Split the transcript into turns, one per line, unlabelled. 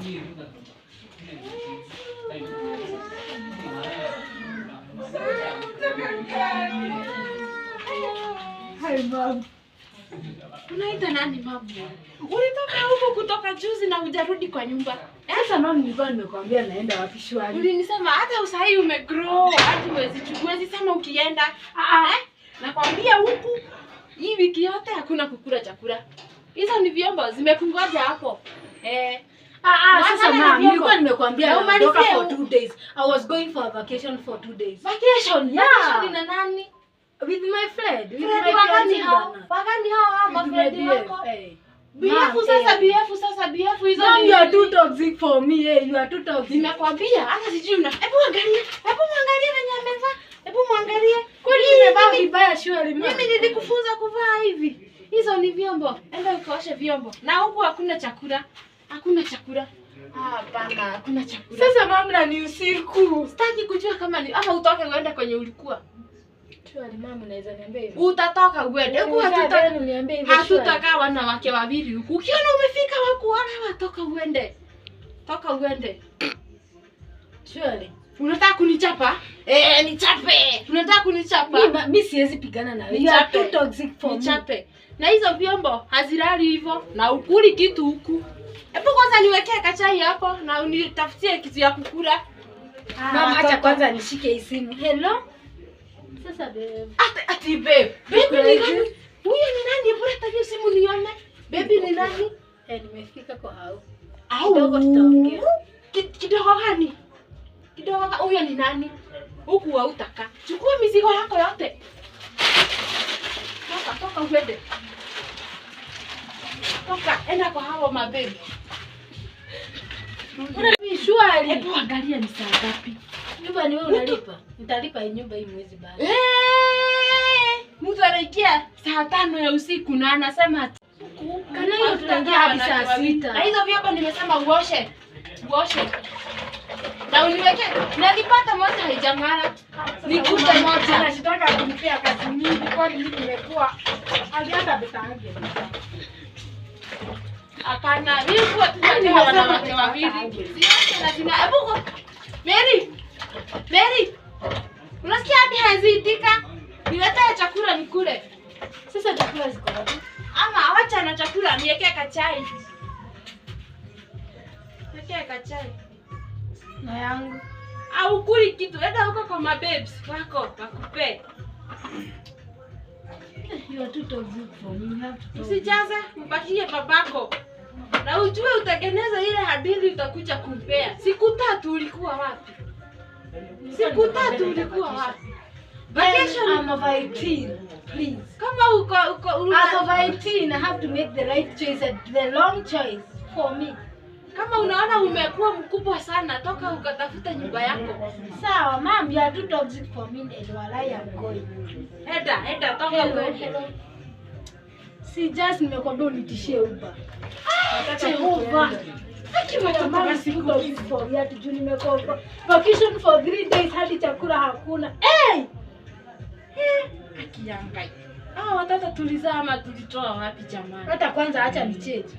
Hai mama.
Unaita nani mama? Ulitoka huko kutoka juzi na hujarudi kwa nyumba.
Sasa mama, nilikuwa nimekwambia naenda wapi shwari.
Ulinisema hata usahii umegrow, hadi huwezi sema ukienda. Nakwambia huku hii wiki yote hakuna kukula chakula. Hizo ni vyombo zimekungoja hapo.
Sasa mama, nilikuwa nimekwambia naondoka for 2 days. I was going for a vacation for 2 days.
Vacation?
Yeah.
Vacation na nani?
With my friend. With
Friend
my
wakani
friend.
hao? Wakani hao mafriend wako? BF sasa BF hizo
Mom,
ni
you are too toxic for me. You are too toxic.
Nimekwambia hata sijui una. Hebu muangalie venye amevaa. Hebu muangalie.
Kwani nimevaa vibaya shwari mama?
Mimi nilikufunza kuvaa hivi. Hizo ni vyombo. Enda ukaoshe vyombo. Na huku hakuna chakula. Hakuna chakula. Hapana, hakuna chakula.
Sasa mama, ni usiku.
Sitaki kujua kama ni ama utoke uende kwenye ulikuwa.
Shwari mama, unaweza niambia hivyo?
Utatoka uende. Huku hatutakaa wanawake wawili huku. Ukiona umefika wakuona watoka uende. Toka uende.
Shwari.
Unataka kunichapa? Nichape. Unataka kunichapa?
Mimi siwezi pigana na wewe. You are too toxic for me.
Nichape. Na hizo vyombo hazilali hivyo na ukuli kitu huku. Hebu kwanza niwekee kachai hapo na unitafutie kitu ya kukula.
Mama, acha kwanza nishike hii simu. Hello? Sasa babe.
Ati babe. Babe ni nani? Huyo ni nani? Hebu leta hiyo simu nione. Baby ni nani?
Nimefika kwa hao.
Kidogo tutaongea. Kidogo gani? Kidogo huyo ni nani? Huku hautaka. Chukua mizigo yako yote. Toka uende. Toka enda kwa hao mabebi.
Shwari.
Hebu angalia ni saa ngapi?
Nyumba ni wewe unalipa. Nitalipa hii nyumba hii mwezi baada.
Mtu anaingia saa 5 ya usiku na anasema
kana hiyo tutaingia hadi saa 6.
Na hizo vyombo nimesema uoshe. Uoshe. Na uniweke. Nalipata moja haijang'ara. Nikute moja.
Anashitaka kunipea kazi nyingi kwani mimi nimekuwa alianza betange.
Hapana, mimi kwa tunajua wanawake wawili. Siache lazima. Hebu Mary. Unasikia hadi haziitika? Niletee chakula nikule.
Sasa chakula ziko wapi?
Ama acha na chakula niwekee kachai. Niwekee kachai.
Na yangu.
Au kuli kitu, enda huko kwa mababes wako wakupe.
You are too toxic for me. You have to.
Usijaza, mbakie babako. Na ujue utengeneza ile hadithi utakuja kumpea. Siku 3 ulikuwa wapi? Siku 3 ulikuwa wapi?
Vacation. I'm over 18. Please.
Kama uko
I'm over 18. I have to make the right choice and the wrong choice for me.
Kama unaona umekuwa mkubwa sana, toka ukatafuta nyumba yako.
Sawa, mom, you are too toxic for me and while I am going.
Enda toka uende.
Si just nimekwambia unitishie Uber.
Jehova.
Mama, siku toxic for me ati juu nimekopa. Vacation for 3 days hadi chakula hakuna.
Akiangai. Watoto tulizaa ama tulitoa wapi jamani?
Hata kwanza acha nicheze.